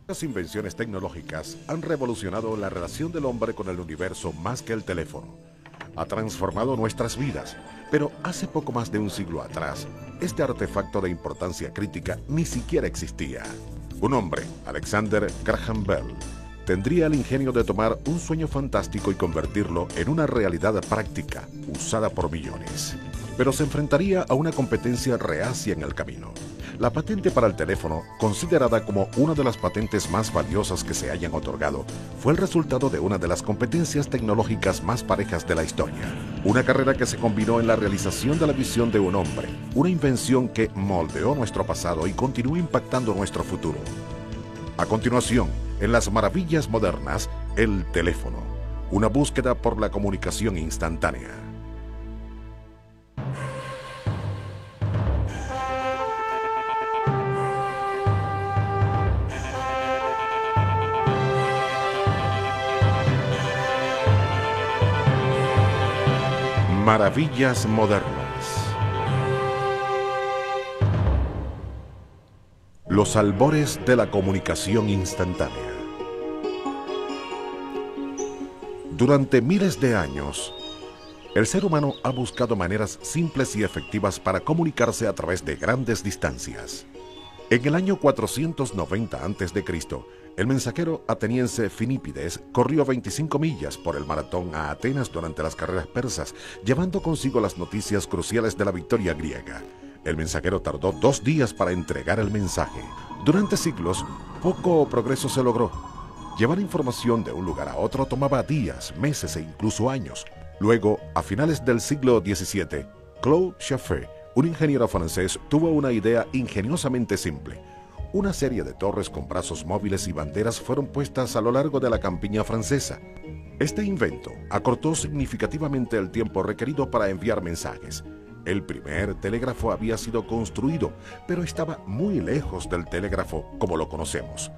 Las invenciones tecnológicas han revolucionado la relación del hombre con el universo más que el teléfono. Ha transformado nuestras vidas, pero hace poco más de un siglo atrás, este artefacto de importancia crítica ni siquiera existía. Un hombre, Alexander Graham Bell, tendría el ingenio de tomar un sueño fantástico y convertirlo en una realidad práctica, usada por millones. Pero se enfrentaría a una competencia reacia en el camino. La patente para el teléfono, considerada como una de las patentes más valiosas que se hayan otorgado, fue el resultado de una de las competencias tecnológicas más parejas de la historia. Una carrera que se combinó en la realización de la visión de un hombre, una invención que moldeó nuestro pasado y continúa impactando nuestro futuro. A continuación, en las maravillas modernas, el teléfono, una búsqueda por la comunicación instantánea. Maravillas modernas. Los albores de la comunicación instantánea. Durante miles de años, el ser humano ha buscado maneras simples y efectivas para comunicarse a través de grandes distancias. En el año 490 a.C., el mensajero ateniense Finípides corrió 25 millas por el maratón a Atenas durante las carreras persas, llevando consigo las noticias cruciales de la victoria griega. El mensajero tardó 2 días para entregar el mensaje. Durante siglos, poco progreso se logró. Llevar información de un lugar a otro tomaba días, meses e incluso años. Luego, a finales del siglo XVII, Claude Chaffee, un ingeniero francés, tuvo una idea ingeniosamente simple. Una serie de torres con brazos móviles y banderas fueron puestas a lo largo de la campiña francesa. Este invento acortó significativamente el tiempo requerido para enviar mensajes. El primer telégrafo había sido construido, pero estaba muy lejos del telégrafo como lo conocemos.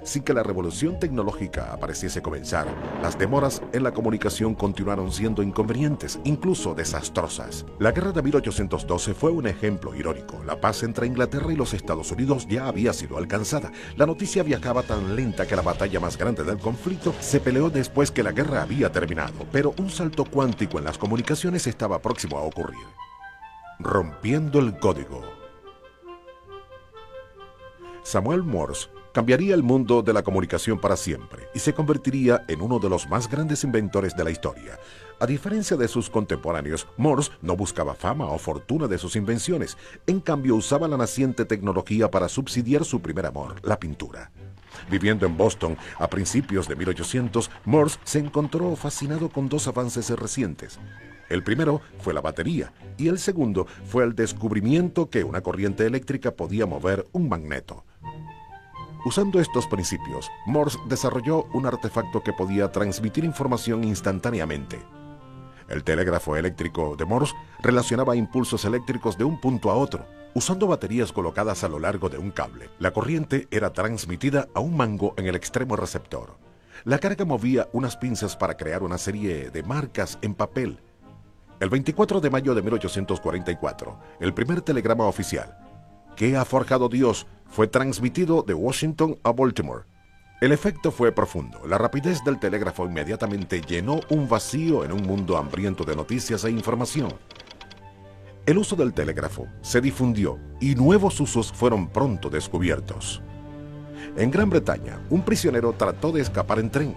Sin que la revolución tecnológica pareciese comenzar, las demoras en la comunicación continuaron siendo inconvenientes, incluso desastrosas. La guerra de 1812 fue un ejemplo irónico. La paz entre Inglaterra y los Estados Unidos ya había sido alcanzada. La noticia viajaba tan lenta que la batalla más grande del conflicto se peleó después que la guerra había terminado, pero un salto cuántico en las comunicaciones estaba próximo a ocurrir. Rompiendo el código. Samuel Morse cambiaría el mundo de la comunicación para siempre y se convertiría en uno de los más grandes inventores de la historia. A diferencia de sus contemporáneos, Morse no buscaba fama o fortuna de sus invenciones. En cambio, usaba la naciente tecnología para subsidiar su primer amor, la pintura. Viviendo en Boston a principios de 1800, Morse se encontró fascinado con 2 avances recientes. El primero fue la batería y el segundo fue el descubrimiento que una corriente eléctrica podía mover un magneto. Usando estos principios, Morse desarrolló un artefacto que podía transmitir información instantáneamente. El telégrafo eléctrico de Morse relacionaba impulsos eléctricos de un punto a otro, usando baterías colocadas a lo largo de un cable. La corriente era transmitida a un mango en el extremo receptor. La carga movía unas pinzas para crear una serie de marcas en papel. El 24 de mayo de 1844, el primer telegrama oficial, ¿qué ha forjado Dios?, fue transmitido de Washington a Baltimore. El efecto fue profundo. La rapidez del telégrafo inmediatamente llenó un vacío en un mundo hambriento de noticias e información. El uso del telégrafo se difundió y nuevos usos fueron pronto descubiertos. En Gran Bretaña, un prisionero trató de escapar en tren.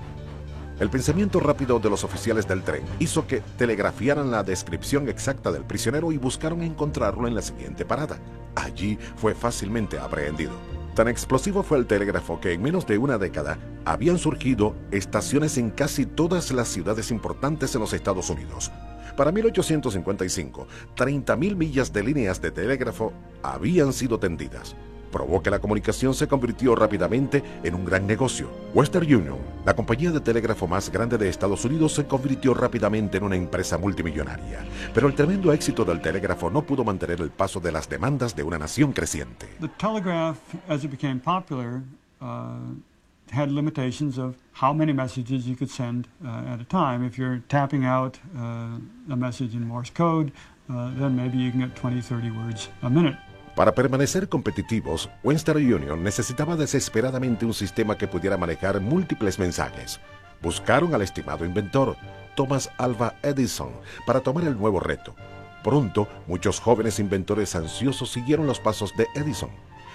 El pensamiento rápido de los oficiales del tren hizo que telegrafiaran la descripción exacta del prisionero y buscaron encontrarlo en la siguiente parada. Allí fue fácilmente aprehendido. Tan explosivo fue el telégrafo que en menos de una década habían surgido estaciones en casi todas las ciudades importantes en los Estados Unidos. Para 1855, 30.000 millas de líneas de telégrafo habían sido tendidas. Probó que la comunicación se convirtió rápidamente en un gran negocio. Western Union, la compañía de telégrafo más grande de Estados Unidos, se convirtió rápidamente en una empresa multimillonaria. Pero el tremendo éxito del telégrafo no pudo mantener el paso de las demandas de una nación creciente. The telegraph, as it became popular, had limitations of how many messages you could send at a time. If you're tapping out a message in Morse code, then maybe you can get 20, 30 words a minute. Para permanecer competitivos, Western Union necesitaba desesperadamente un sistema que pudiera manejar múltiples mensajes. Buscaron al estimado inventor, Thomas Alva Edison, para tomar el nuevo reto. Pronto, muchos jóvenes inventores ansiosos siguieron los pasos de Edison,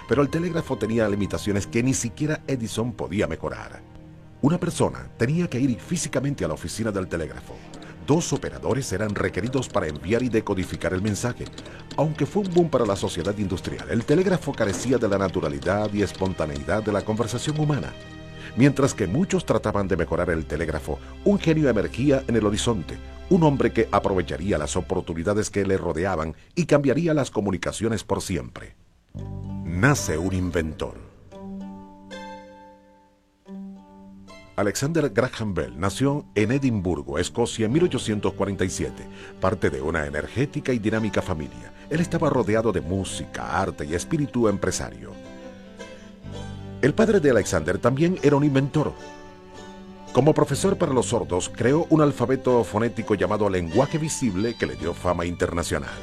pero el telégrafo tenía limitaciones que ni siquiera Edison podía mejorar. Una persona tenía que ir físicamente a la oficina del telégrafo. 2 operadores eran requeridos para enviar y decodificar el mensaje. Aunque fue un boom para la sociedad industrial, el telégrafo carecía de la naturalidad y espontaneidad de la conversación humana. Mientras que muchos trataban de mejorar el telégrafo, un genio emergía en el horizonte, un hombre que aprovecharía las oportunidades que le rodeaban y cambiaría las comunicaciones por siempre. Nace un inventor. Alexander Graham Bell nació en Edimburgo, Escocia, en 1847, parte de una energética y dinámica familia. Él estaba rodeado de música, arte y espíritu empresario. El padre de Alexander también era un inventor. Como profesor para los sordos, creó un alfabeto fonético llamado lenguaje visible que le dio fama internacional.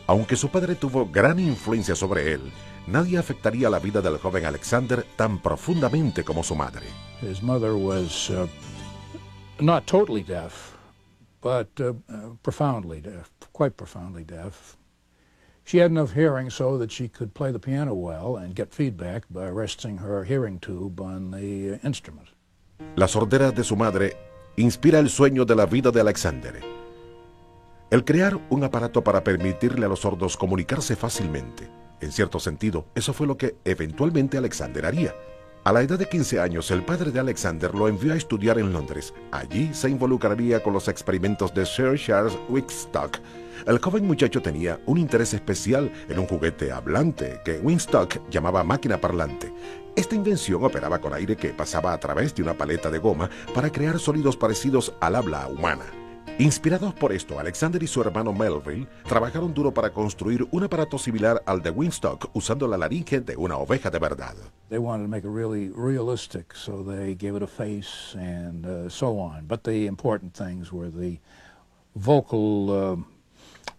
Aunque su padre tuvo gran influencia sobre él, nadie afectaría la vida del joven Alexander tan profundamente como su madre. His mother was not totally deaf, but profoundly deaf, quite profoundly deaf. She had enough hearing so that she could play the piano well and get feedback by resting her hearing tube on the instrument. La sordera de su madre inspira el sueño de la vida de Alexander. El crear un aparato para permitirle a los sordos comunicarse fácilmente. En cierto sentido, eso fue lo que eventualmente Alexander haría. A la edad de 15 años, el padre de Alexander lo envió a estudiar en Londres. Allí se involucraría con los experimentos de Sir Charles Wigstock. El joven muchacho tenía un interés especial en un juguete hablante que Wigstock llamaba máquina parlante. Esta invención operaba con aire que pasaba a través de una paleta de goma para crear sonidos parecidos al habla humana. Inspirados por esto, Alexander y su hermano Melville trabajaron duro para construir un aparato similar al de Wigstock usando la laringe de una oveja de verdad. They wanted to make it really realistic, so they gave it a face and so on. But the important things were the vocal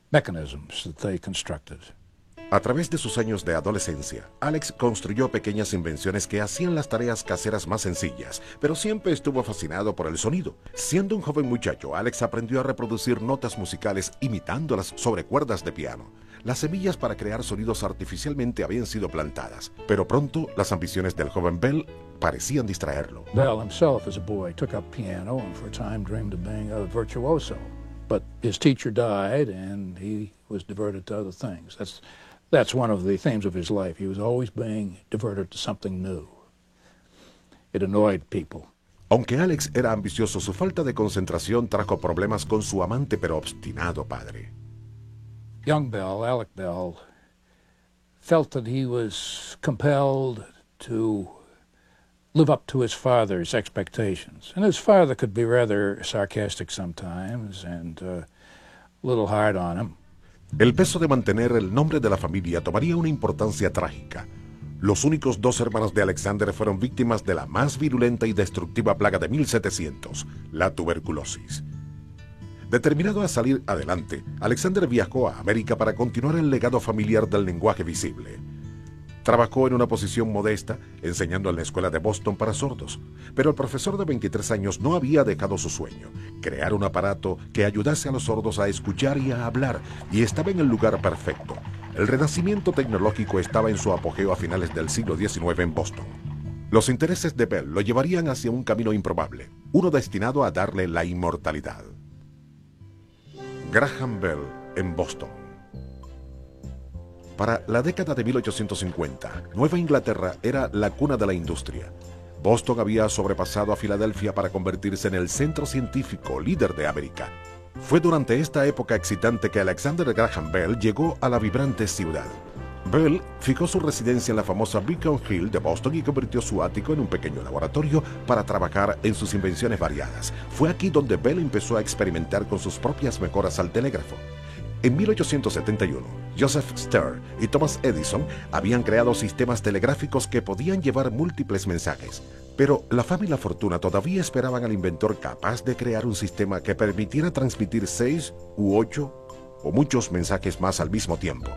mechanisms that they constructed. A través de sus años de adolescencia, Alex construyó pequeñas invenciones que hacían las tareas caseras más sencillas, pero siempre estuvo fascinado por el sonido. Siendo un joven muchacho, Alex aprendió a reproducir notas musicales imitándolas sobre cuerdas de piano. Las semillas para crear sonidos artificialmente habían sido plantadas, pero pronto las ambiciones del joven Bell parecían distraerlo. Bell himself, as a boy, took up piano and for a time dreamed of being a virtuoso. But his teacher died and he was diverted to other things. That's one of the themes of his life. He was always being diverted to something new. It annoyed people. Aunque Alex era ambicioso, su falta de concentración trajo problemas con su amante pero obstinado padre. Young Bell, Alec Bell, felt that he was compelled to live up to his father's expectations. And his father could be rather sarcastic sometimes and a little hard on him. El peso de mantener el nombre de la familia tomaría una importancia trágica. Los únicos 2 hermanos de Alexander fueron víctimas de la más virulenta y destructiva plaga de 1700, la tuberculosis. Determinado a salir adelante, Alexander viajó a América para continuar el legado familiar del lenguaje visible. Trabajó en una posición modesta, enseñando en la escuela de Boston para sordos, pero el profesor de 23 años no había dejado su sueño, crear un aparato que ayudase a los sordos a escuchar y a hablar, y estaba en el lugar perfecto. El renacimiento tecnológico estaba en su apogeo a finales del siglo XIX en Boston. Los intereses de Bell lo llevarían hacia un camino improbable, uno destinado a darle la inmortalidad. Graham Bell en Boston. Para la década de 1850, Nueva Inglaterra era la cuna de la industria. Boston había sobrepasado a Filadelfia para convertirse en el centro científico líder de América. Fue durante esta época excitante que Alexander Graham Bell llegó a la vibrante ciudad. Bell fijó su residencia en la famosa Beacon Hill de Boston y convirtió su ático en un pequeño laboratorio para trabajar en sus invenciones variadas. Fue aquí donde Bell empezó a experimentar con sus propias mejoras al telégrafo. En 1871, Joseph Starr y Thomas Edison habían creado sistemas telegráficos que podían llevar múltiples mensajes. Pero la fama y la fortuna todavía esperaban al inventor capaz de crear un sistema que permitiera transmitir 6 u 8 o muchos mensajes más al mismo tiempo.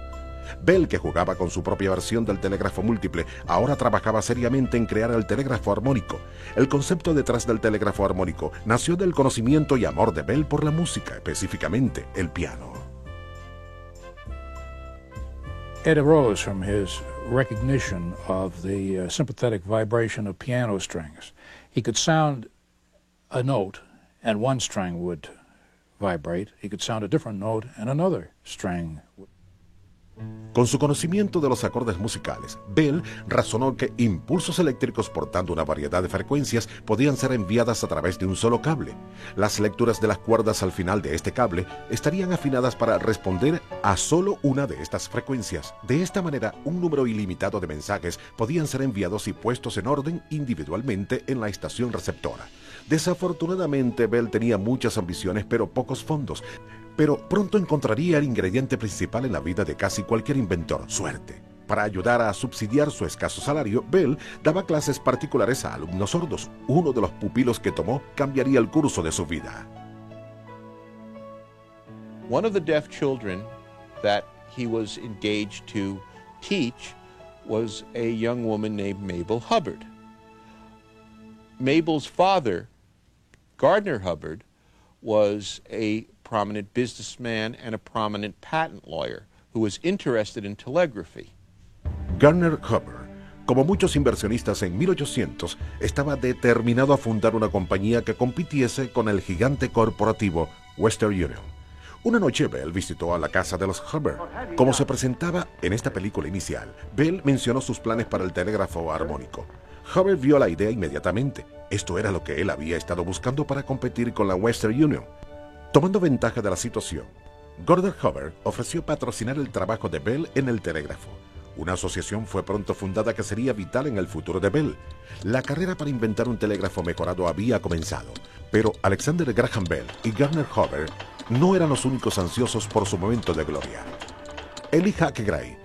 Bell, que jugaba con su propia versión del telégrafo múltiple, ahora trabajaba seriamente en crear el telégrafo armónico. El concepto detrás del telégrafo armónico nació del conocimiento y amor de Bell por la música, específicamente el piano. It arose from his recognition of the sympathetic vibration of piano strings. He could sound a note and one string would vibrate. He could sound a different note and another string. Con su conocimiento de los acordes musicales, Bell razonó que impulsos eléctricos portando una variedad de frecuencias podían ser enviadas a través de un solo cable. Las lecturas de las cuerdas al final de este cable estarían afinadas para responder a solo una de estas frecuencias. De esta manera, un número ilimitado de mensajes podían ser enviados y puestos en orden individualmente en la estación receptora. Desafortunadamente, Bell tenía muchas ambiciones pero pocos fondos. Pero pronto encontraría el ingrediente principal en la vida de casi cualquier inventor: suerte. Para ayudar a subsidiar su escaso salario, Bell daba clases particulares a alumnos sordos. Uno de los pupilos que tomó cambiaría el curso de su vida. One of the deaf children that he was engaged to teach was a young woman named Mabel Hubbard. Mabel's father, Gardner Hubbard, was a prominent businessman and a prominent patent lawyer who was interested in telegraphy. Gardner Hubbard, como muchos inversionistas en 1800, estaba determinado a fundar una compañía que compitiese con el gigante corporativo Western Union. Una noche Bell visitó a la casa de los Hubbard. Como se presentaba en esta película inicial, Bell mencionó sus planes para el telégrafo armónico. Hubbard vio la idea inmediatamente. Esto era lo que él había estado buscando para competir con la Western Union. Tomando ventaja de la situación, Gardner Hubbard ofreció patrocinar el trabajo de Bell en el telégrafo. Una asociación fue pronto fundada que sería vital en el futuro de Bell. La carrera para inventar un telégrafo mejorado había comenzado, pero Alexander Graham Bell y Gardner Hubbard no eran los únicos ansiosos por su momento de gloria. Eli Hack Gray,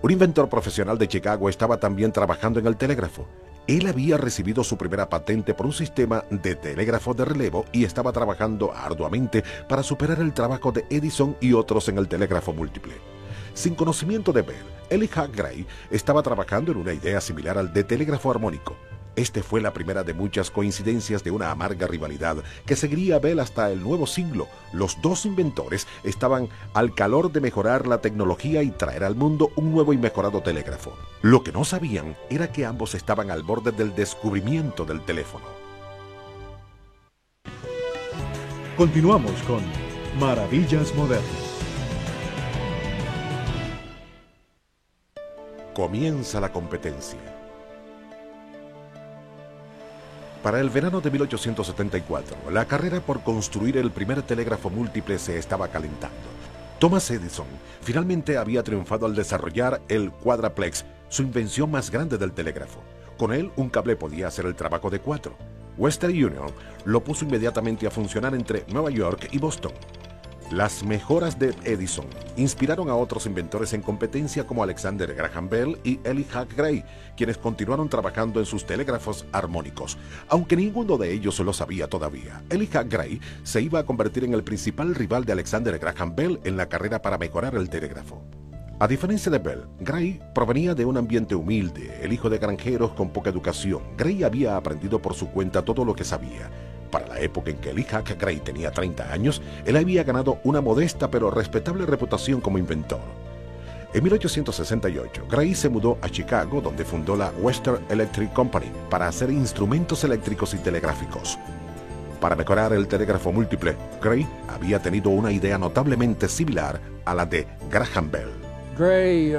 un inventor profesional de Chicago, estaba también trabajando en el telégrafo. Él había recibido su primera patente por un sistema de telégrafo de relevo y estaba trabajando arduamente para superar el trabajo de Edison y otros en el telégrafo múltiple. Sin conocimiento de Bell, Eli Hack Gray estaba trabajando en una idea similar al de telégrafo armónico. Este fue la primera de muchas coincidencias de una amarga rivalidad que seguiría a Bell hasta el nuevo siglo. Los dos inventores estaban al calor de mejorar la tecnología y traer al mundo un nuevo y mejorado telégrafo. Lo que no sabían era que ambos estaban al borde del descubrimiento del teléfono. Continuamos con Maravillas Modernas. Comienza la competencia. Para el verano de 1874, la carrera por construir el primer telégrafo múltiple se estaba calentando. Thomas Edison finalmente había triunfado al desarrollar el quadraplex, su invención más grande del telégrafo. Con él, un cable podía hacer el trabajo de 4. Western Union lo puso inmediatamente a funcionar entre Nueva York y Boston. Las mejoras de Edison inspiraron a otros inventores en competencia como Alexander Graham Bell y Eli Hack Gray, quienes continuaron trabajando en sus telégrafos armónicos. Aunque ninguno de ellos lo sabía todavía, Eli Hack Gray se iba a convertir en el principal rival de Alexander Graham Bell en la carrera para mejorar el telégrafo. A diferencia de Bell, Gray provenía de un ambiente humilde, el hijo de granjeros con poca educación. Gray había aprendido por su cuenta todo lo que sabía. Para la época en que Eli Hack Gray tenía 30 años, él había ganado una modesta pero respetable reputación como inventor. En 1868, Gray se mudó a Chicago, donde fundó la Western Electric Company para hacer instrumentos eléctricos y telegráficos. Para mejorar el telégrafo múltiple, Gray había tenido una idea notablemente similar a la de Graham Bell. Gray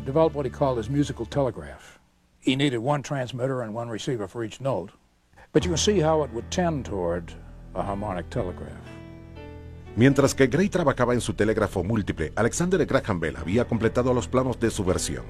developed what he called his musical telegraph. He needed one transmitter and one receiver for each note. But you can see how it would tend toward a harmonic telegraph. Mientras que Gray trabajaba en su telégrafo múltiple, Alexander Graham Bell había completado los planos de su versión.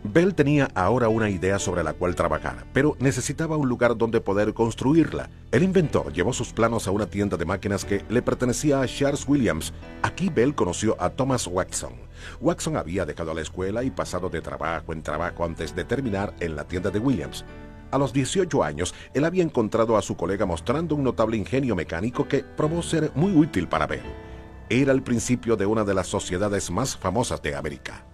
Bell tenía ahora una idea sobre la cual trabajar, pero necesitaba un lugar donde poder construirla. El inventor llevó sus planos a una tienda de máquinas que le pertenecía a Charles Williams. Aquí Bell conoció a Thomas Watson. Watson había dejado la escuela y pasado de trabajo en trabajo antes de terminar en la tienda de Williams. A los 18 años, él había encontrado a su colega mostrando un notable ingenio mecánico que probó ser muy útil para Bell. Era el principio de una de las sociedades más famosas de América.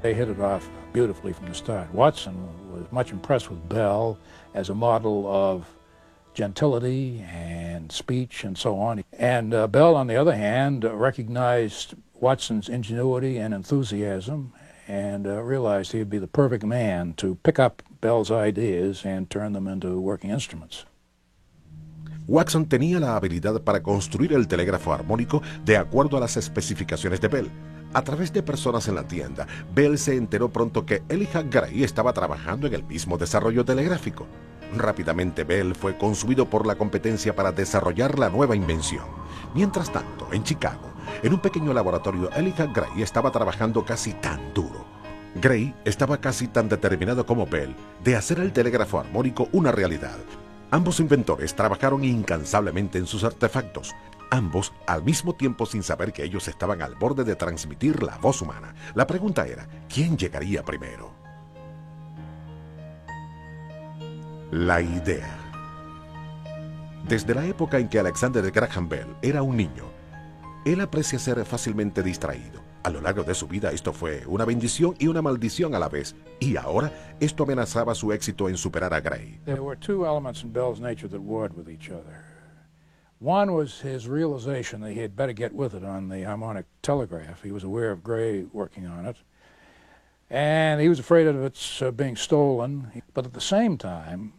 They hit it off beautifully from the start. Watson was much impressed with Bell as a model of gentility and speech and so on. And Bell, on the other hand, recognized Watson's ingenuity and enthusiasm and realized he'd be the perfect man to pick up Bell's ideas and turn them into working instruments. Watson tenía la habilidad para construir el telégrafo armónico de acuerdo a las especificaciones de Bell. A través de personas en la tienda, Bell se enteró pronto que Elijah Gray estaba trabajando en el mismo desarrollo telegráfico. Rápidamente Bell fue consumido por la competencia para desarrollar la nueva invención. Mientras tanto, en Chicago, en un pequeño laboratorio, Elijah Gray estaba trabajando casi tan duro. Gray estaba casi tan determinado como Bell de hacer el telégrafo armónico una realidad. Ambos inventores trabajaron incansablemente en sus artefactos, ambos al mismo tiempo sin saber que ellos estaban al borde de transmitir la voz humana. La pregunta era, ¿quién llegaría primero? La idea. Desde la época en que Alexander Graham Bell era un niño, él aprecia ser fácilmente distraído. A lo largo de su vida esto fue una bendición y una maldición a la vez, y ahora esto amenazaba su éxito en superar a Gray. There were two elements in Bell's nature that warred with each other. One was his realization that he had better get with it on the harmonic telegraph. He was aware of Gray working on it, and he was afraid of its being stolen. But at the same time,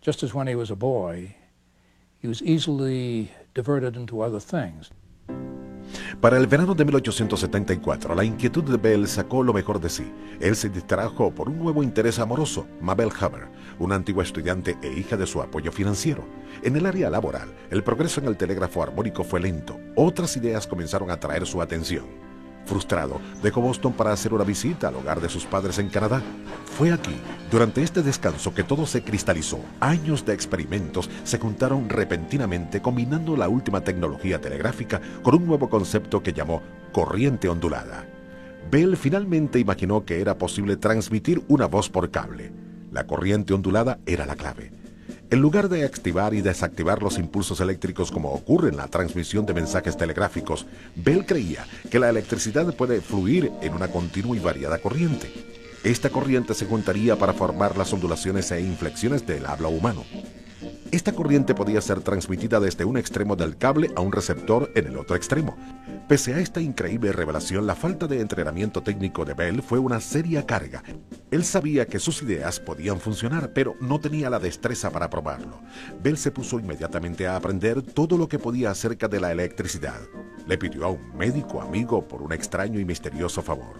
just as when he was a boy, he was easily diverted into other things. Para el verano de 1874, la inquietud de Bell sacó lo mejor de sí. Él se distrajo por un nuevo interés amoroso, Mabel Hubbard, una antigua estudiante e hija de su apoyo financiero. En el área laboral, el progreso en el telégrafo armónico fue lento. Otras ideas comenzaron a atraer su atención. Frustrado, dejó Boston para hacer una visita al hogar de sus padres en Canadá. Fue aquí, durante este descanso, que todo se cristalizó. Años de experimentos se juntaron repentinamente, combinando la última tecnología telegráfica con un nuevo concepto que llamó corriente ondulada. Bell finalmente imaginó que era posible transmitir una voz por cable. La corriente ondulada era la clave. En lugar de activar y desactivar los impulsos eléctricos como ocurre en la transmisión de mensajes telegráficos, Bell creía que la electricidad puede fluir en una continua y variada corriente. Esta corriente se juntaría para formar las ondulaciones e inflexiones del habla humano. Esta corriente podía ser transmitida desde un extremo del cable a un receptor en el otro extremo. Pese a esta increíble revelación, la falta de entrenamiento técnico de Bell fue una seria carga. Él sabía que sus ideas podían funcionar, pero no tenía la destreza para probarlo. Bell se puso inmediatamente a aprender todo lo que podía acerca de la electricidad. Le pidió a un médico amigo por un extraño y misterioso favor.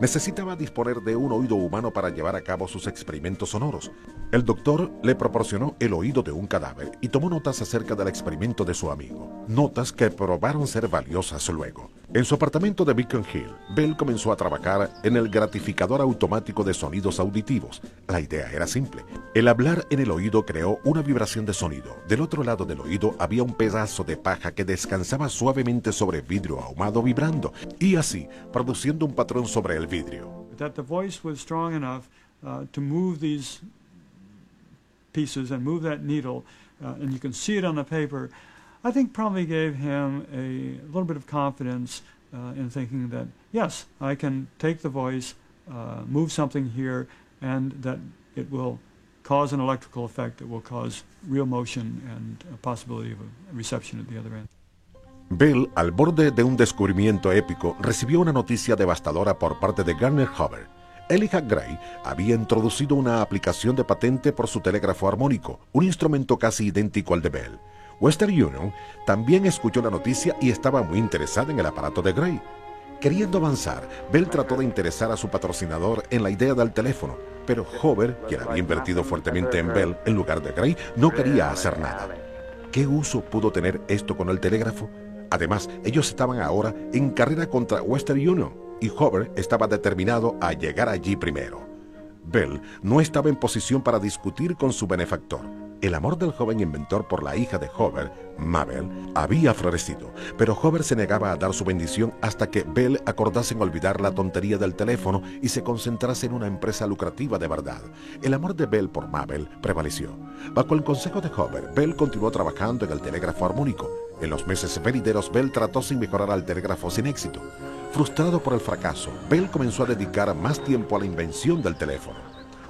Necesitaba disponer de un oído humano para llevar a cabo sus experimentos sonoros. El doctor le proporcionó el oído de un cadáver y tomó notas acerca del experimento de su amigo, notas que probaron ser valiosas luego. En su apartamento de Beacon Hill, Bell comenzó a trabajar en el gratificador automático de sonidos auditivos. La idea era simple. El hablar en el oído creó una vibración de sonido. Del otro lado del oído había un pedazo de paja que descansaba suavemente sobre vidrio ahumado vibrando, y así, produciendo un patrón sobre el vidrio. That the voice was strong enough to move these pieces and move that needle, and you can see it on the paper, I think probably gave him a little bit of confidence in thinking that, yes, I can take the voice, move something here, and that it will cause an electrical effect that will cause real motion and a possibility of a reception at the other end. Bell, al borde de un descubrimiento épico, recibió una noticia devastadora por parte de Gardner Hubbard. Elijah Gray había introducido una aplicación de patente por su telégrafo armónico, un instrumento casi idéntico al de Bell. Western Union también escuchó la noticia y estaba muy interesada en el aparato de Gray. Queriendo avanzar, Bell trató de interesar a su patrocinador en la idea del teléfono, pero Hubbard, quien había invertido fuertemente en Bell en lugar de Gray, no quería hacer nada. ¿Qué uso pudo tener esto con el telégrafo? Además, ellos estaban ahora en carrera contra Western Union, y Hubbard estaba determinado a llegar allí primero. Bell no estaba en posición para discutir con su benefactor. El amor del joven inventor por la hija de Hubbard, Mabel, había florecido, pero Hubbard se negaba a dar su bendición hasta que Bell acordase en olvidar la tontería del teléfono y se concentrase en una empresa lucrativa de verdad. El amor de Bell por Mabel prevaleció. Bajo el consejo de Hubbard, Bell continuó trabajando en el telégrafo armónico. En los meses venideros, Bell trató sin mejorar al telégrafo sin éxito. Frustrado por el fracaso, Bell comenzó a dedicar más tiempo a la invención del teléfono.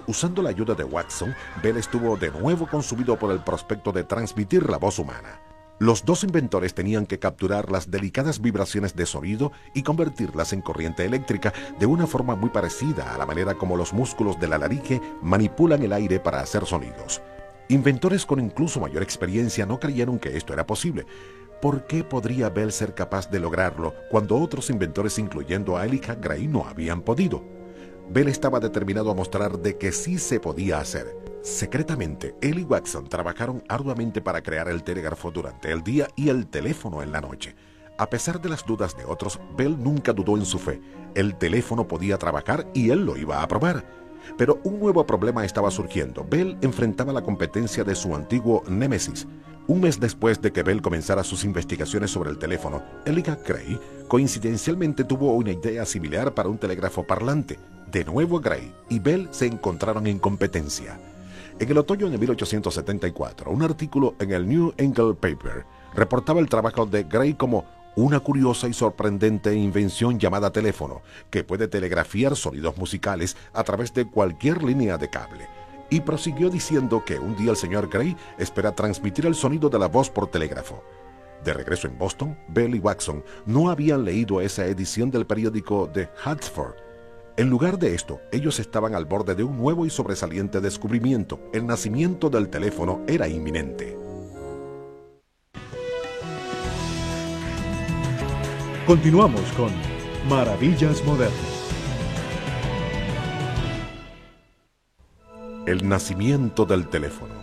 Usando la ayuda de Watson, Bell estuvo de nuevo consumido por el prospecto de transmitir la voz humana. Los dos inventores tenían que capturar las delicadas vibraciones de sonido y convertirlas en corriente eléctrica de una forma muy parecida a la manera como los músculos de la laringe manipulan el aire para hacer sonidos. Inventores con incluso mayor experiencia no creyeron que esto era posible. ¿Por qué podría Bell ser capaz de lograrlo cuando otros inventores, incluyendo a Elijah Gray, no habían podido? Bell estaba determinado a mostrar de que sí se podía hacer. Secretamente, él y Watson trabajaron arduamente para crear el telégrafo durante el día y el teléfono en la noche. A pesar de las dudas de otros, Bell nunca dudó en su fe. El teléfono podía trabajar y él lo iba a probar. Pero un nuevo problema estaba surgiendo. Bell enfrentaba la competencia de su antiguo némesis. Un mes después de que Bell comenzara sus investigaciones sobre el teléfono, Elijah Gray coincidencialmente tuvo una idea similar para un telégrafo parlante. De nuevo Gray y Bell se encontraron en competencia. En el otoño de 1874, un artículo en el New England Paper reportaba el trabajo de Gray como una curiosa y sorprendente invención llamada teléfono, que puede telegrafiar sonidos musicales a través de cualquier línea de cable. Y prosiguió diciendo que un día el señor Gray espera transmitir el sonido de la voz por telégrafo. De regreso en Boston, Bell y Watson no habían leído esa edición del periódico de Hartford. En lugar de esto, ellos estaban al borde de un nuevo y sobresaliente descubrimiento. El nacimiento del teléfono era inminente. Continuamos con Maravillas Modernas. El nacimiento del teléfono.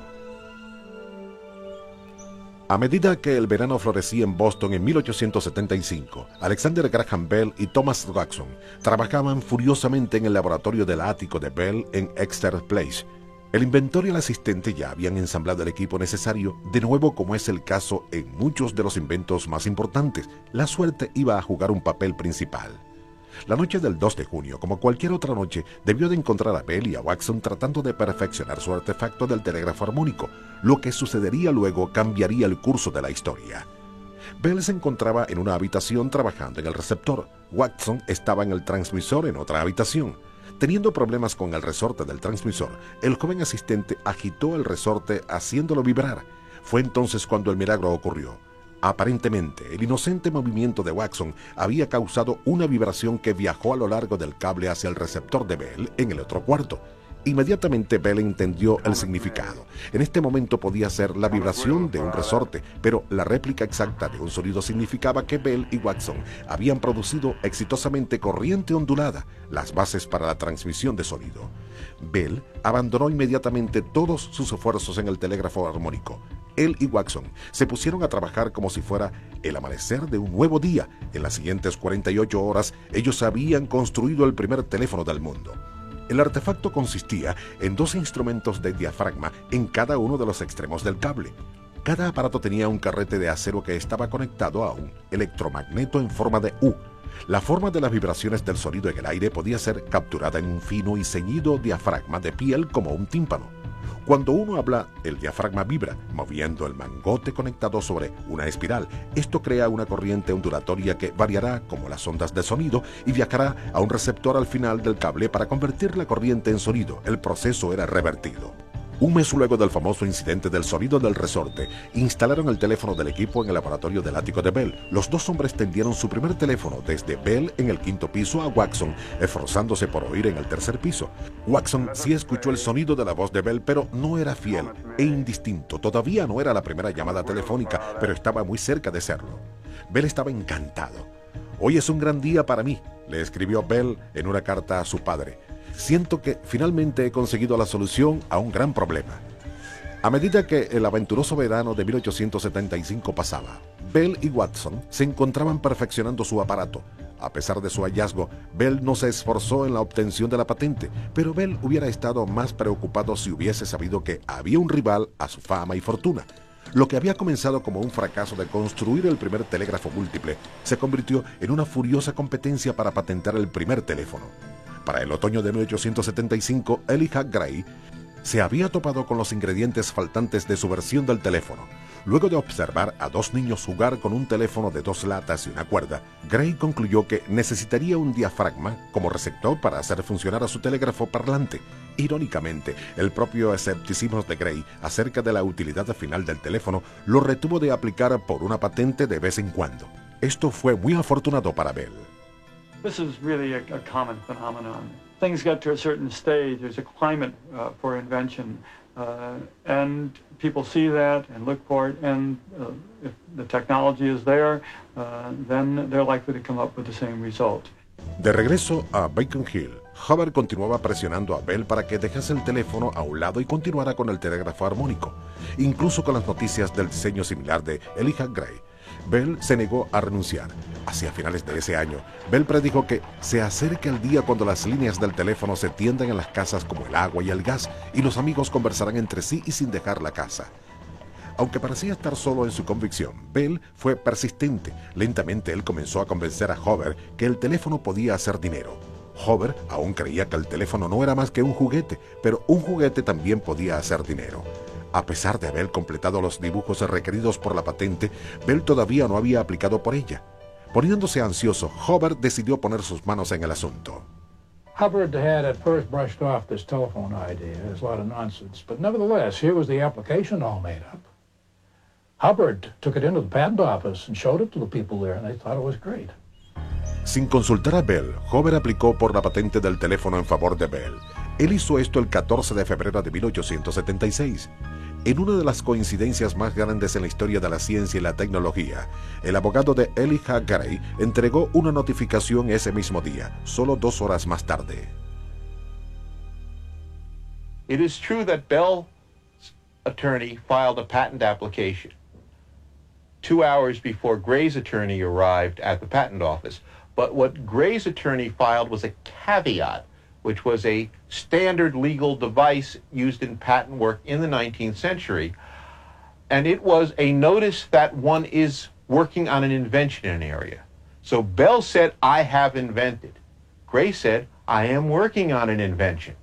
A medida que el verano florecía en Boston en 1875, Alexander Graham Bell y Thomas Watson trabajaban furiosamente en el laboratorio del ático de Bell en Exeter Place. El inventor y el asistente ya habían ensamblado el equipo necesario. De nuevo, como es el caso en muchos de los inventos más importantes, la suerte iba a jugar un papel principal. La noche del 2 de junio, como cualquier otra noche, debió de encontrar a Bell y a Watson tratando de perfeccionar su artefacto del telégrafo armónico. Lo que sucedería luego cambiaría el curso de la historia. Bell se encontraba en una habitación trabajando en el receptor. Watson estaba en el transmisor en otra habitación. Teniendo problemas con el resorte del transmisor, el joven asistente agitó el resorte haciéndolo vibrar. Fue entonces cuando el milagro ocurrió. Aparentemente, el inocente movimiento de Watson había causado una vibración que viajó a lo largo del cable hacia el receptor de Bell en el otro cuarto. Inmediatamente Bell entendió el significado. En este momento podía ser la vibración de un resorte, pero la réplica exacta de un sonido significaba que Bell y Watson habían producido exitosamente corriente ondulada, las bases para la transmisión de sonido. Bell abandonó inmediatamente todos sus esfuerzos en el telégrafo armónico. Él y Watson se pusieron a trabajar como si fuera el amanecer de un nuevo día. En las siguientes 48 horas, ellos habían construido el primer teléfono del mundo. El artefacto consistía en 2 instrumentos de diafragma en cada uno de los extremos del cable. Cada aparato tenía un carrete de acero que estaba conectado a un electromagneto en forma de U. La forma de las vibraciones del sonido en el aire podía ser capturada en un fino y ceñido diafragma de piel como un tímpano. Cuando uno habla, el diafragma vibra, moviendo el mangote conectado sobre una espiral. Esto crea una corriente ondulatoria que variará como las ondas de sonido y viajará a un receptor al final del cable para convertir la corriente en sonido. El proceso era revertido. Un mes luego del famoso incidente del sonido del resorte, instalaron el teléfono del equipo en el laboratorio del ático de Bell. Los dos hombres tendieron su primer teléfono desde Bell en el 5º piso a Watson, esforzándose por oír en el 3er piso. Watson sí escuchó el sonido de la voz de Bell, pero no era fiel e indistinto. Todavía no era la primera llamada telefónica, pero estaba muy cerca de serlo. Bell estaba encantado. «Hoy es un gran día para mí», le escribió Bell en una carta a su padre. «Siento que finalmente he conseguido la solución a un gran problema». A medida que el aventuroso verano de 1875 pasaba, Bell y Watson se encontraban perfeccionando su aparato. A pesar de su hallazgo, Bell no se esforzó en la obtención de la patente, pero Bell hubiera estado más preocupado si hubiese sabido que había un rival a su fama y fortuna. Lo que había comenzado como un fracaso de construir el primer telégrafo múltiple se convirtió en una furiosa competencia para patentar el primer teléfono. Para el otoño de 1875, Elijah Gray se había topado con los ingredientes faltantes de su versión del teléfono. Luego de observar a dos niños jugar con un teléfono de 2 latas y una cuerda, Gray concluyó que necesitaría un diafragma como receptor para hacer funcionar a su telégrafo parlante. Irónicamente, el propio escepticismo de Gray acerca de la utilidad final del teléfono lo retuvo de aplicar por una patente de vez en cuando. Esto fue muy afortunado para Bell. This is really a common phenomenon. Things get to a certain stage, there's a climate for invention, and people see that and look for it, and if the technology is there, then they're likely to come up with the same result. De regreso a Beacon Hill, Hubbard continuaba presionando a Bell para que dejase el teléfono a un lado y continuara con el telégrafo armónico, incluso con las noticias del diseño similar de Elijah Gray. Bell se negó a renunciar. Hacia finales de ese año, Bell predijo que se acerca el día cuando las líneas del teléfono se tiendan en las casas como el agua y el gas, y los amigos conversarán entre sí y sin dejar la casa. Aunque parecía estar solo en su convicción, Bell fue persistente. Lentamente él comenzó a convencer a Hubbard que el teléfono podía hacer dinero. Hubbard aún creía que el teléfono no era más que un juguete, pero un juguete también podía hacer dinero. A pesar de haber completado los dibujos requeridos por la patente, Bell todavía no había aplicado por ella. Poniéndose ansioso, Hubbard decidió poner sus manos en el asunto. Hubbard had at first brushed off this telephone idea as a lot of nonsense, but nevertheless, here was the application all made up. Hubbard took it into the patent office and showed it to the people there, and they thought it was great. Sin consultar a Bell, Hubbard aplicó por la patente del teléfono en favor de Bell. Él hizo esto el 14 de febrero de 1876. En una de las coincidencias más grandes en la historia de la ciencia y la tecnología, el abogado de Elijah Gray entregó una notificación ese mismo día, solo 2 horas más tarde. It is true that Bell's attorney filed a patent application 2 hours before Gray's attorney arrived at the patent office. But what Gray's attorney filed was a caveat, which was a standard legal device used in patent work in the 19th century. And it was a notice that one is working on an invention in an area. So Bell said, I have invented. Gray said, I am working on an invention.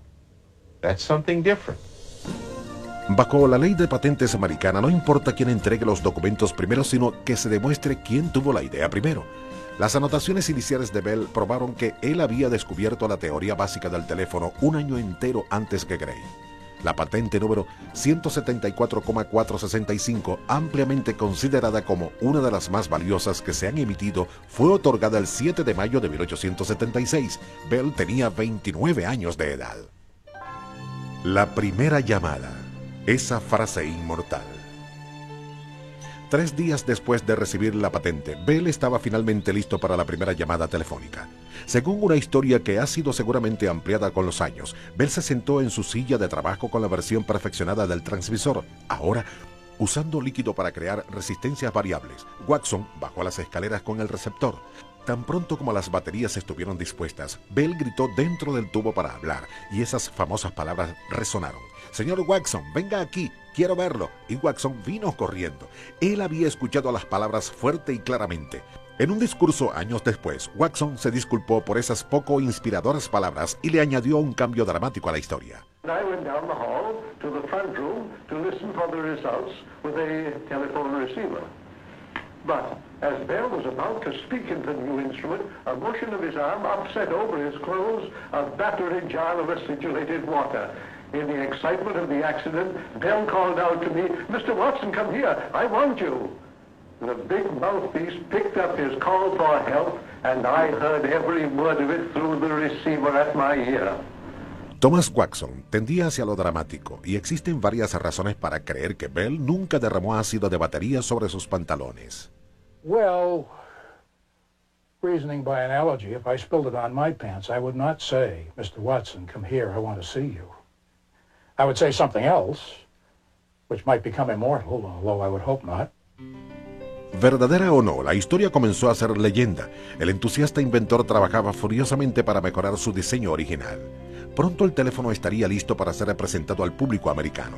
That's something different. Bajo la ley de patentes americana, no importa quién entregue los documentos primero, sino que se demuestre quién tuvo la idea primero. Las anotaciones iniciales de Bell probaron que él había descubierto la teoría básica del teléfono 1 año entero antes que Gray. La patente número 174,465, ampliamente considerada como una de las más valiosas que se han emitido, fue otorgada el 7 de mayo de 1876. Bell tenía 29 años de edad. La primera llamada. Esa frase inmortal. 3 días después de recibir la patente, Bell estaba finalmente listo para la primera llamada telefónica. Según una historia que ha sido seguramente ampliada con los años, Bell se sentó en su silla de trabajo con la versión perfeccionada del transmisor. Ahora, usando líquido para crear resistencias variables, Watson bajó las escaleras con el receptor. Tan pronto como las baterías estuvieron dispuestas, Bell gritó dentro del tubo para hablar, y esas famosas palabras resonaron. «Señor Watson, venga aquí, quiero verlo». Y Watson vino corriendo. Él había escuchado las palabras fuerte y claramente. En un discurso años después, Watson se disculpó por esas poco inspiradoras palabras y le añadió un cambio dramático a la historia. I went down the hall to the front room to listen for the results with a telephone receiver. But as Bell was about to speak into the new instrument, a motion of his arm upset over his clothes a battery jar of acidulated water. In the excitement of the accident, Bell called out to me, "Mr. Watson, come here, I want you." The big mouthpiece picked up his call for help, and I heard every word of it through the receiver at my ear. Thomas Watson tendía hacia lo dramático, y existen varias razones para creer que Bell nunca derramó ácido de batería sobre sus pantalones. Well, reasoning by analogy, if I spilled it on my pants, I would not say, "Mr. Watson, come here, I want to see you." I would say something else, which might become immortal, although I would hope not. Verdadera o no, la historia comenzó a ser leyenda. El entusiasta inventor trabajaba furiosamente para mejorar su diseño original. Pronto el teléfono estaría listo para ser presentado al público americano.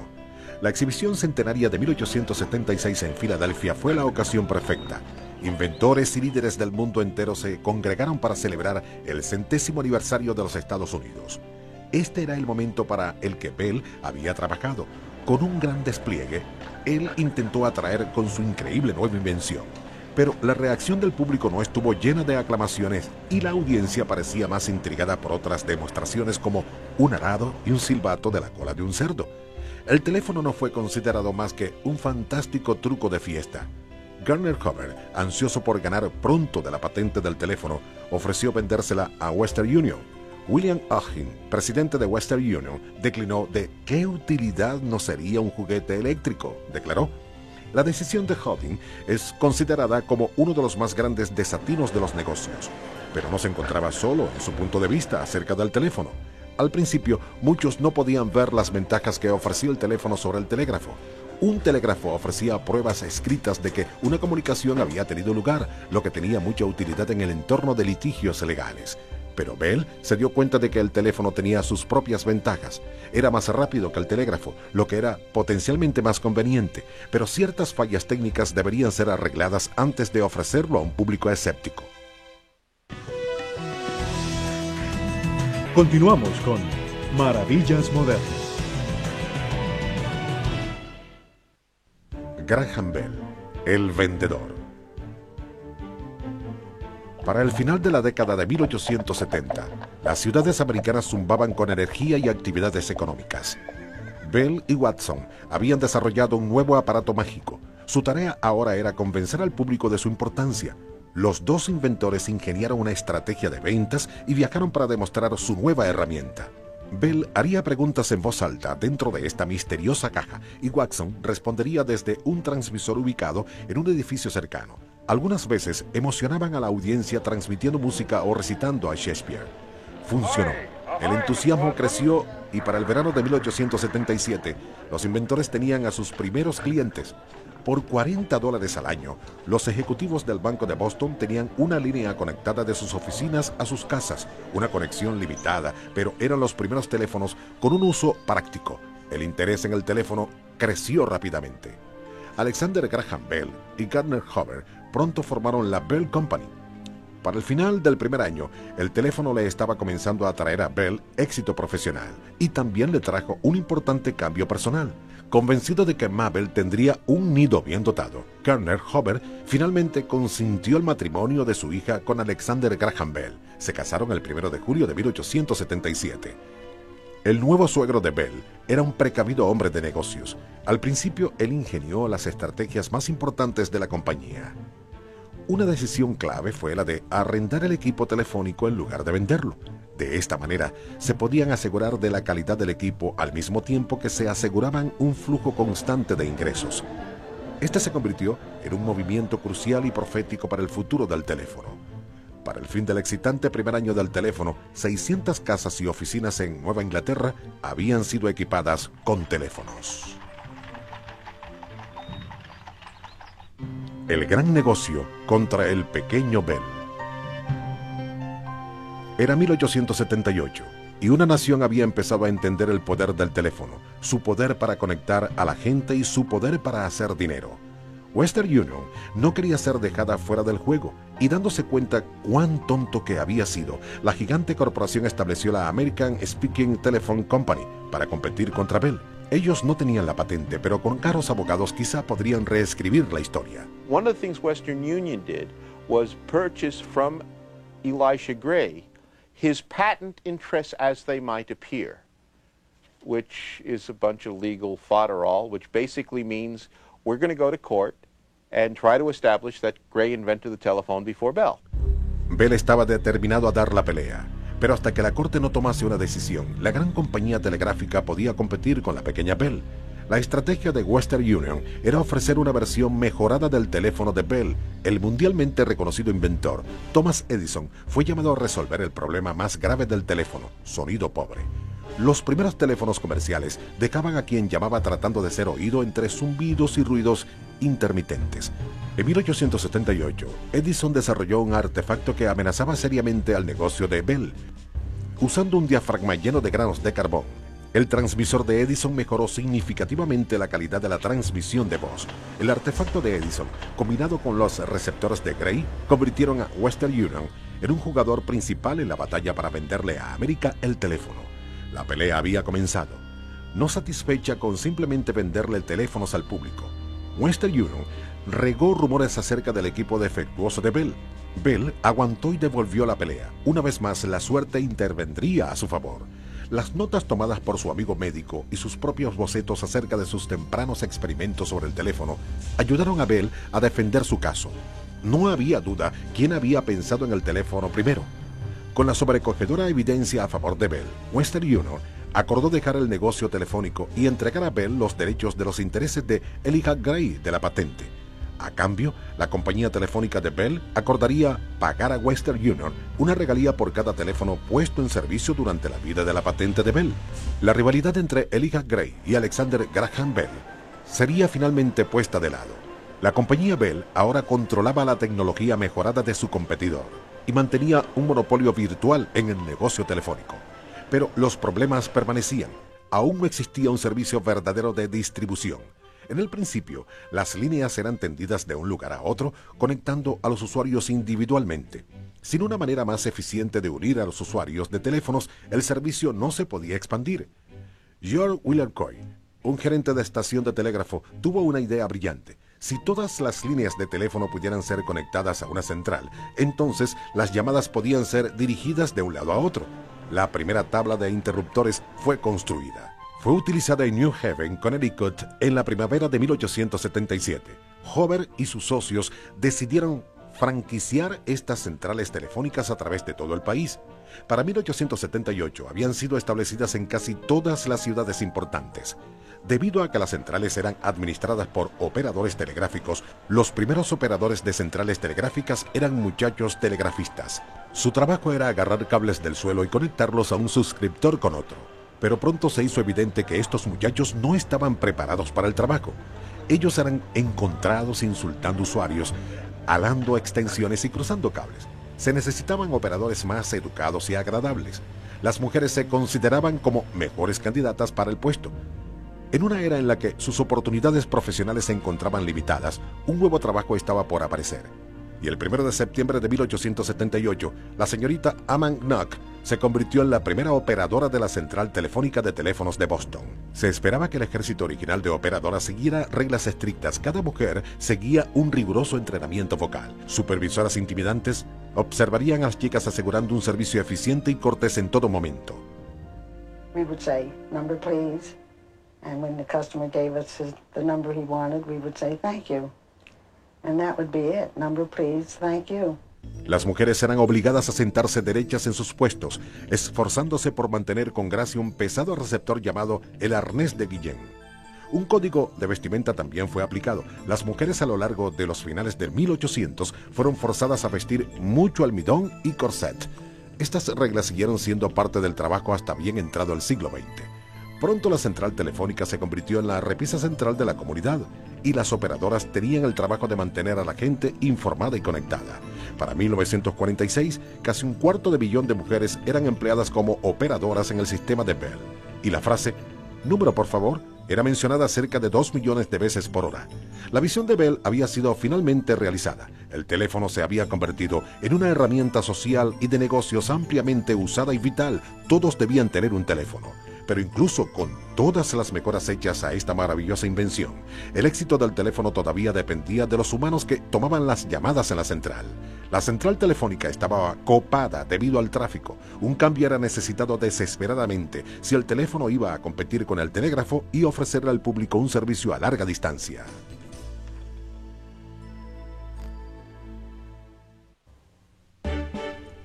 La exhibición centenaria de 1876 en Filadelfia fue la ocasión perfecta. Inventores y líderes del mundo entero se congregaron para celebrar el 100º aniversario de los Estados Unidos. Este era el momento para el que Bell había trabajado. Con un gran despliegue, él intentó atraer con su increíble nueva invención. Pero la reacción del público no estuvo llena de aclamaciones y la audiencia parecía más intrigada por otras demostraciones como un arado y un silbato de la cola de un cerdo. El teléfono no fue considerado más que un fantástico truco de fiesta. Gardner Hobber, ansioso por ganar pronto de la patente del teléfono, ofreció vendérsela a Western Union. William Ogden, presidente de Western Union, declinó. ¿De qué utilidad nos sería un juguete eléctrico?, declaró. La decisión de Ogden es considerada como uno de los más grandes desatinos de los negocios, pero no se encontraba solo en su punto de vista acerca del teléfono. Al principio, muchos no podían ver las ventajas que ofrecía el teléfono sobre el telégrafo. Un telégrafo ofrecía pruebas escritas de que una comunicación había tenido lugar, lo que tenía mucha utilidad en el entorno de litigios legales. Pero Bell se dio cuenta de que el teléfono tenía sus propias ventajas. Era más rápido que el telégrafo, lo que era potencialmente más conveniente, pero ciertas fallas técnicas deberían ser arregladas antes de ofrecerlo a un público escéptico. Continuamos con Maravillas Modernas. Graham Bell, el vendedor. Para el final de la década de 1870, las ciudades americanas zumbaban con energía y actividades económicas. Bell y Watson habían desarrollado un nuevo aparato mágico. Su tarea ahora era convencer al público de su importancia. Los dos inventores ingeniaron una estrategia de ventas y viajaron para demostrar su nueva herramienta. Bell haría preguntas en voz alta dentro de esta misteriosa caja y Watson respondería desde un transmisor ubicado en un edificio cercano. Algunas veces emocionaban a la audiencia transmitiendo música o recitando a Shakespeare. Funcionó. El entusiasmo creció y para el verano de 1877 los inventores tenían a sus primeros clientes. Por $40 al año, los ejecutivos del Banco de Boston tenían una línea conectada de sus oficinas a sus casas, una conexión limitada, pero eran los primeros teléfonos con un uso práctico. El interés en el teléfono creció rápidamente. Alexander Graham Bell y Gardner Hobber pronto formaron la Bell Company. Para el final del primer año, el teléfono le estaba comenzando a traer a Bell éxito profesional y también le trajo un importante cambio personal. Convencido de que Mabel tendría un nido bien dotado, Gardner Hobber finalmente consintió el matrimonio de su hija con Alexander Graham Bell. Se casaron el 1 de julio de 1877. El nuevo suegro de Bell era un precavido hombre de negocios. Al principio, él ingenió las estrategias más importantes de la compañía. Una decisión clave fue la de arrendar el equipo telefónico en lugar de venderlo. De esta manera, se podían asegurar de la calidad del equipo al mismo tiempo que se aseguraban un flujo constante de ingresos. Este se convirtió en un movimiento crucial y profético para el futuro del teléfono. Para el fin del excitante primer año del teléfono, 600 casas y oficinas en Nueva Inglaterra habían sido equipadas con teléfonos. El gran negocio contra el pequeño Bell. Era 1878 y una nación había empezado a entender el poder del teléfono, su poder para conectar a la gente y su poder para hacer dinero. Western Union no quería ser dejada fuera del juego y dándose cuenta cuán tonto que había sido, la gigante corporación estableció la American Speaking Telephone Company para competir contra Bell. Ellos no tenían la patente, pero con caros abogados quizá podrían reescribir la historia. One of the things Western Union did was purchase from Elisha Gray his patent interests as they might appear, which is a bunch of legal fodderall, which basically means we're going to go to court and try to establish that Gray invented the telephone before Bell. Bell estaba determinado a dar la pelea, pero hasta que la corte no tomase una decisión, la gran compañía telegráfica podía competir con la pequeña Bell. La estrategia de Western Union era ofrecer una versión mejorada del teléfono de Bell. El mundialmente reconocido inventor, Thomas Edison, fue llamado a resolver el problema más grave del teléfono, sonido pobre. Los primeros teléfonos comerciales dejaban a quien llamaba tratando de ser oído entre zumbidos y ruidos intermitentes. En 1878, Edison desarrolló un artefacto que amenazaba seriamente al negocio de Bell. Usando un diafragma lleno de granos de carbón, el transmisor de Edison mejoró significativamente la calidad de la transmisión de voz. El artefacto de Edison, combinado con los receptores de Gray, convirtieron a Western Union en un jugador principal en la batalla para venderle a América el teléfono. La pelea había comenzado. No satisfecha con simplemente venderle teléfonos al público, Western Union regó rumores acerca del equipo defectuoso de Bell. Bell aguantó y devolvió la pelea. Una vez más, la suerte intervendría a su favor. Las notas tomadas por su amigo médico y sus propios bocetos acerca de sus tempranos experimentos sobre el teléfono ayudaron a Bell a defender su caso. No había duda quién había pensado en el teléfono primero. Con la sobrecogedora evidencia a favor de Bell, Western Union acordó dejar el negocio telefónico y entregar a Bell los derechos de los intereses de Elijah Gray de la patente. A cambio, la compañía telefónica de Bell acordaría pagar a Western Union una regalía por cada teléfono puesto en servicio durante la vida de la patente de Bell. La rivalidad entre Elijah Gray y Alexander Graham Bell sería finalmente puesta de lado. La compañía Bell ahora controlaba la tecnología mejorada de su competidor y mantenía un monopolio virtual en el negocio telefónico. Pero los problemas permanecían. Aún no existía un servicio verdadero de distribución. En el principio, las líneas eran tendidas de un lugar a otro, conectando a los usuarios individualmente. Sin una manera más eficiente de unir a los usuarios de teléfonos, el servicio no se podía expandir. George Wheeler Coy, un gerente de estación de telégrafo, tuvo una idea brillante. Si todas las líneas de teléfono pudieran ser conectadas a una central, entonces las llamadas podían ser dirigidas de un lado a otro. La primera tabla de interruptores fue construida. Fue utilizada en New Haven, Connecticut, en la primavera de 1877. Hoover y sus socios decidieron franquiciar estas centrales telefónicas a través de todo el país. Para 1878 habían sido establecidas en casi todas las ciudades importantes. Debido a que las centrales eran administradas por operadores telegráficos, los primeros operadores de centrales telegráficas eran muchachos telegrafistas. Su trabajo era agarrar cables del suelo y conectarlos a un suscriptor con otro. Pero pronto se hizo evidente que estos muchachos no estaban preparados para el trabajo. Ellos eran encontrados insultando usuarios, alando extensiones y cruzando cables. Se necesitaban operadores más educados y agradables. Las mujeres se consideraban como mejores candidatas para el puesto. En una era en la que sus oportunidades profesionales se encontraban limitadas, un nuevo trabajo estaba por aparecer. Y el 1 de septiembre de 1878, la señorita Amman Knock se convirtió en la primera operadora de la central telefónica de teléfonos de Boston. Se esperaba que el ejército original de operadoras siguiera reglas estrictas. Cada mujer seguía un riguroso entrenamiento vocal. Supervisoras intimidantes observarían a las chicas asegurando un servicio eficiente y cortés en todo momento. We would say, "Number, please." And when the customer gave us the number he wanted, we would say, "Thank you." And that would be it. Number, please, thank you. Las mujeres eran obligadas a sentarse derechas en sus puestos, esforzándose por mantener con gracia un pesado receptor llamado el arnés de Guillén. Un código de vestimenta también fue aplicado. Las mujeres a lo largo de los finales del 1800 fueron forzadas a vestir mucho almidón y corset. Estas reglas siguieron siendo parte del trabajo hasta bien entrado el siglo XX. Pronto la central telefónica se convirtió en la repisa central de la comunidad y las operadoras tenían el trabajo de mantener a la gente informada y conectada. Para 1946, casi 250 millones de mujeres eran empleadas como operadoras en el sistema de Bell. Y la frase, "número por favor", era mencionada cerca de 2 millones de veces por hora. La visión de Bell había sido finalmente realizada. El teléfono se había convertido en una herramienta social y de negocios ampliamente usada y vital. Todos debían tener un teléfono. Pero incluso con todas las mejoras hechas a esta maravillosa invención, el éxito del teléfono todavía dependía de los humanos que tomaban las llamadas en la central. La central telefónica estaba copada debido al tráfico. Un cambio era necesitado desesperadamente si el teléfono iba a competir con el telégrafo y ofrecerle al público un servicio a larga distancia.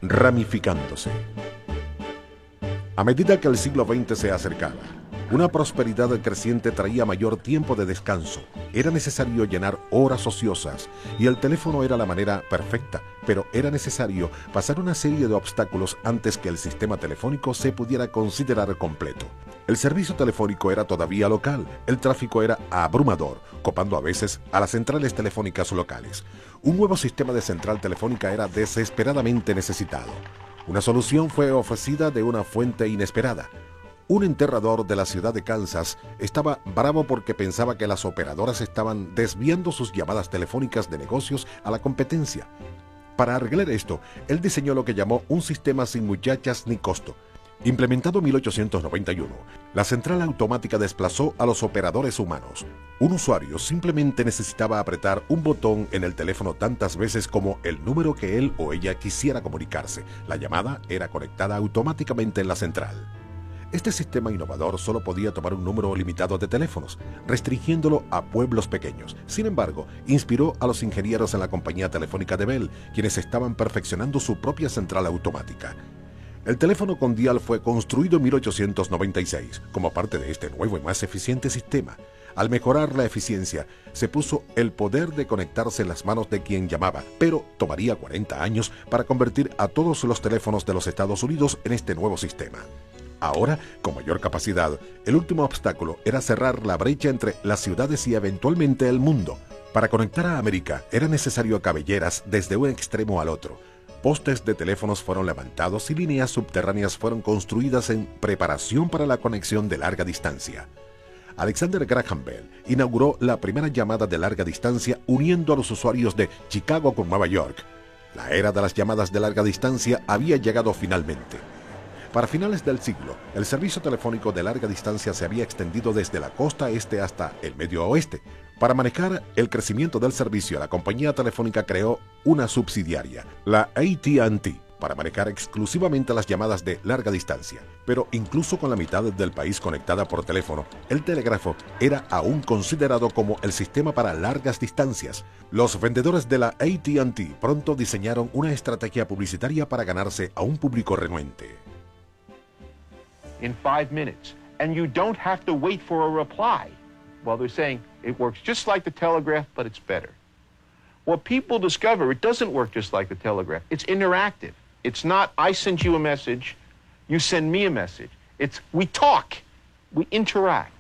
Ramificándose. A medida que el siglo XX se acercaba, una prosperidad creciente traía mayor tiempo de descanso. Era necesario llenar horas ociosas y el teléfono era la manera perfecta, pero era necesario pasar una serie de obstáculos antes que el sistema telefónico se pudiera considerar completo. El servicio telefónico era todavía local, el tráfico era abrumador, copando a veces a las centrales telefónicas locales. Un nuevo sistema de central telefónica era desesperadamente necesitado. Una solución fue ofrecida de una fuente inesperada. Un enterrador de la ciudad de Kansas estaba bravo porque pensaba que las operadoras estaban desviando sus llamadas telefónicas de negocios a la competencia. Para arreglar esto, él diseñó lo que llamó un sistema sin muchachas ni costo. Implementado en 1891, la central automática desplazó a los operadores humanos. Un usuario simplemente necesitaba apretar un botón en el teléfono tantas veces como el número que él o ella quisiera comunicarse. La llamada era conectada automáticamente en la central. Este sistema innovador solo podía tomar un número limitado de teléfonos, restringiéndolo a pueblos pequeños. Sin embargo, inspiró a los ingenieros en la compañía telefónica de Bell, quienes estaban perfeccionando su propia central automática. El teléfono con dial fue construido en 1896 como parte de este nuevo y más eficiente sistema. Al mejorar la eficiencia, se puso el poder de conectarse en las manos de quien llamaba, pero tomaría 40 años para convertir a todos los teléfonos de los Estados Unidos en este nuevo sistema. Ahora, con mayor capacidad, el último obstáculo era cerrar la brecha entre las ciudades y eventualmente el mundo. Para conectar a América era necesario cabelleras desde un extremo al otro. Postes de teléfonos fueron levantados y líneas subterráneas fueron construidas en preparación para la conexión de larga distancia. Alexander Graham Bell inauguró la primera llamada de larga distancia uniendo a los usuarios de Chicago con Nueva York. La era de las llamadas de larga distancia había llegado finalmente. Para finales del siglo, el servicio telefónico de larga distancia se había extendido desde la costa este hasta el medio oeste. Para manejar el crecimiento del servicio, la compañía telefónica creó una subsidiaria, la AT&T, para manejar exclusivamente las llamadas de larga distancia. Pero incluso con la mitad del país conectada por teléfono, el telégrafo era aún considerado como el sistema para largas distancias. Los vendedores de la AT&T pronto diseñaron una estrategia publicitaria para ganarse a un público renuente. In 5 minutes, and you don't have to wait for a reply. Well, they're saying it works just like the telegraph, but it's better. What people discover, it doesn't work just like the telegraph. It's interactive. It's not, I send you a message, you send me a message. It's, we talk, we interact.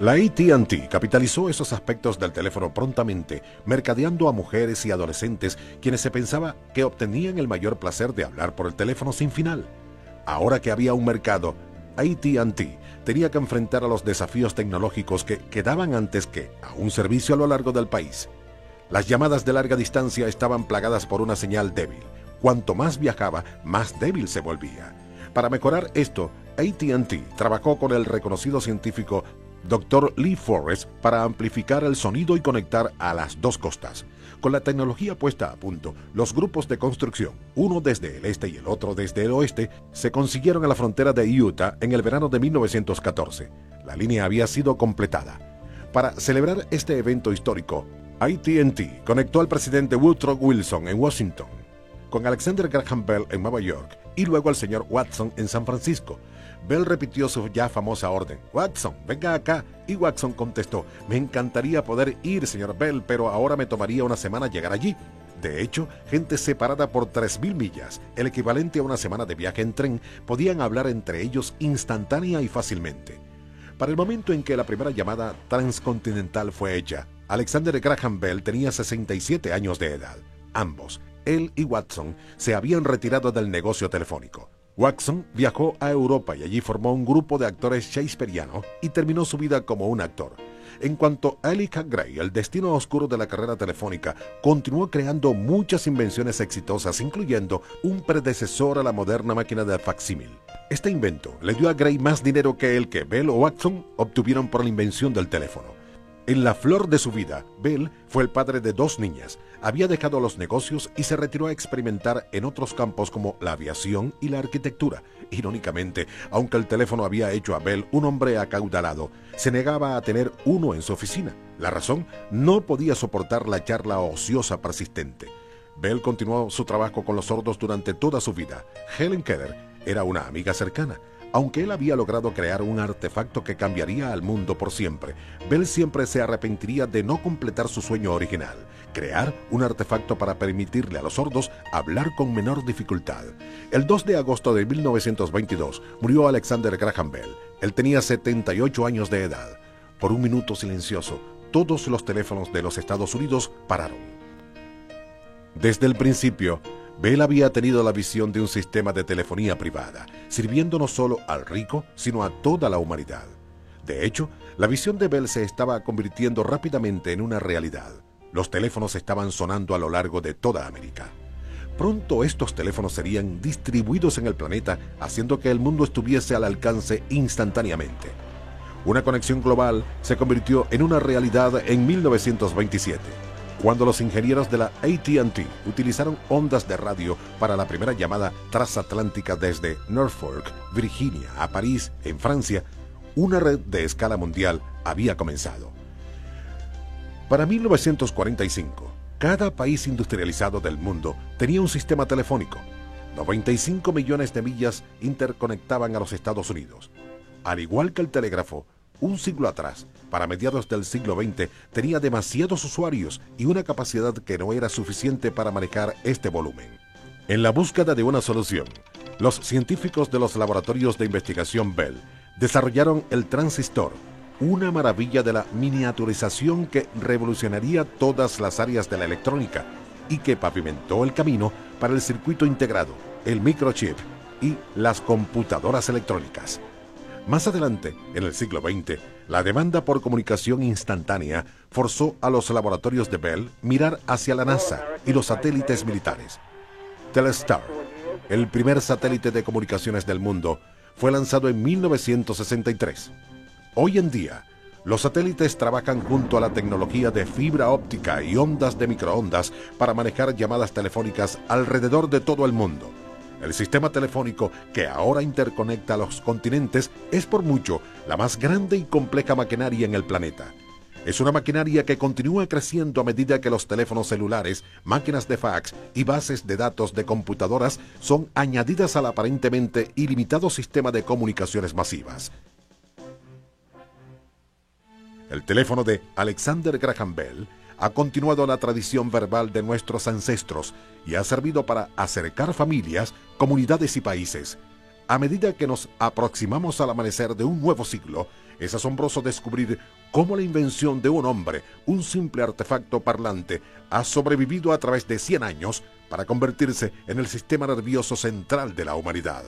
La AT&T capitalizó esos aspectos del teléfono prontamente, mercadeando a mujeres y adolescentes quienes se pensaba que obtenían el mayor placer de hablar por el teléfono sin final. Ahora que había un mercado, AT&T tenía que enfrentar a los desafíos tecnológicos que quedaban antes que a un servicio a lo largo del país. Las llamadas de larga distancia estaban plagadas por una señal débil. Cuanto más viajaba, más débil se volvía. Para mejorar esto, AT&T trabajó con el reconocido científico Dr. Lee Forrest para amplificar el sonido y conectar a las dos costas. Con la tecnología puesta a punto, los grupos de construcción, uno desde el este y el otro desde el oeste, se consiguieron a la frontera de Utah en el verano de 1914. La línea había sido completada. Para celebrar este evento histórico, AT&T conectó al presidente Woodrow Wilson en Washington, con Alexander Graham Bell en Nueva York y luego al señor Watson en San Francisco. Bell repitió su ya famosa orden: «Watson, venga acá», y Watson contestó: «Me encantaría poder ir, señor Bell, pero ahora me tomaría una semana llegar allí». De hecho, gente separada por 3.000 millas, el equivalente a una semana de viaje en tren, podían hablar entre ellos instantánea y fácilmente. Para el momento en que la primera llamada transcontinental fue hecha, Alexander Graham Bell tenía 67 años de edad. Ambos, él y Watson, se habían retirado del negocio telefónico. Watson viajó a Europa y allí formó un grupo de actores shakespearianos y terminó su vida como un actor. En cuanto a Elijah Gray, el destino oscuro de la carrera telefónica, continuó creando muchas invenciones exitosas, incluyendo un predecesor a la moderna máquina de facsímil. Este invento le dio a Gray más dinero que el que Bell o Watson obtuvieron por la invención del teléfono. En la flor de su vida, Bell fue el padre de 2 niñas, había dejado los negocios y se retiró a experimentar en otros campos como la aviación y la arquitectura. Irónicamente, aunque el teléfono había hecho a Bell un hombre acaudalado, se negaba a tener uno en su oficina. La razón: no podía soportar la charla ociosa persistente. Bell continuó su trabajo con los sordos durante toda su vida. Helen Keller era una amiga cercana. Aunque él había logrado crear un artefacto que cambiaría al mundo por siempre, Bell siempre se arrepentiría de no completar su sueño original: crear un artefacto para permitirle a los sordos hablar con menor dificultad. El 2 de agosto de 1922 murió Alexander Graham Bell. Él tenía 78 años de edad. Por un minuto silencioso, todos los teléfonos de los Estados Unidos pararon. Desde el principio, Bell había tenido la visión de un sistema de telefonía privada, sirviendo no solo al rico, sino a toda la humanidad. De hecho, la visión de Bell se estaba convirtiendo rápidamente en una realidad. Los teléfonos estaban sonando a lo largo de toda América. Pronto estos teléfonos serían distribuidos en el planeta, haciendo que el mundo estuviese al alcance instantáneamente. Una conexión global se convirtió en una realidad en 1927, cuando los ingenieros de la AT&T utilizaron ondas de radio para la primera llamada transatlántica desde Norfolk, Virginia, a París, en Francia. Una red de escala mundial había comenzado. Para 1945, cada país industrializado del mundo tenía un sistema telefónico. 95 millones de millas interconectaban a los Estados Unidos. Al igual que el telégrafo, un siglo atrás, para mediados del siglo XX, tenía demasiados usuarios y una capacidad que no era suficiente para manejar este volumen. En la búsqueda de una solución, los científicos de los laboratorios de investigación Bell desarrollaron el transistor, una maravilla de la miniaturización que revolucionaría todas las áreas de la electrónica y que pavimentó el camino para el circuito integrado, el microchip y las computadoras electrónicas. Más adelante, en el siglo XX, la demanda por comunicación instantánea forzó a los laboratorios de Bell mirar hacia la NASA y los satélites militares. Telstar, el primer satélite de comunicaciones del mundo, fue lanzado en 1963. Hoy en día, los satélites trabajan junto a la tecnología de fibra óptica y ondas de microondas para manejar llamadas telefónicas alrededor de todo el mundo. El sistema telefónico que ahora interconecta a los continentes es por mucho la más grande y compleja maquinaria en el planeta. Es una maquinaria que continúa creciendo a medida que los teléfonos celulares, máquinas de fax y bases de datos de computadoras son añadidas al aparentemente ilimitado sistema de comunicaciones masivas. El teléfono de Alexander Graham Bell ha continuado la tradición verbal de nuestros ancestros y ha servido para acercar familias, comunidades y países. A medida que nos aproximamos al amanecer de un nuevo siglo, es asombroso descubrir cómo la invención de un hombre, un simple artefacto parlante, ha sobrevivido a través de 100 años para convertirse en el sistema nervioso central de la humanidad.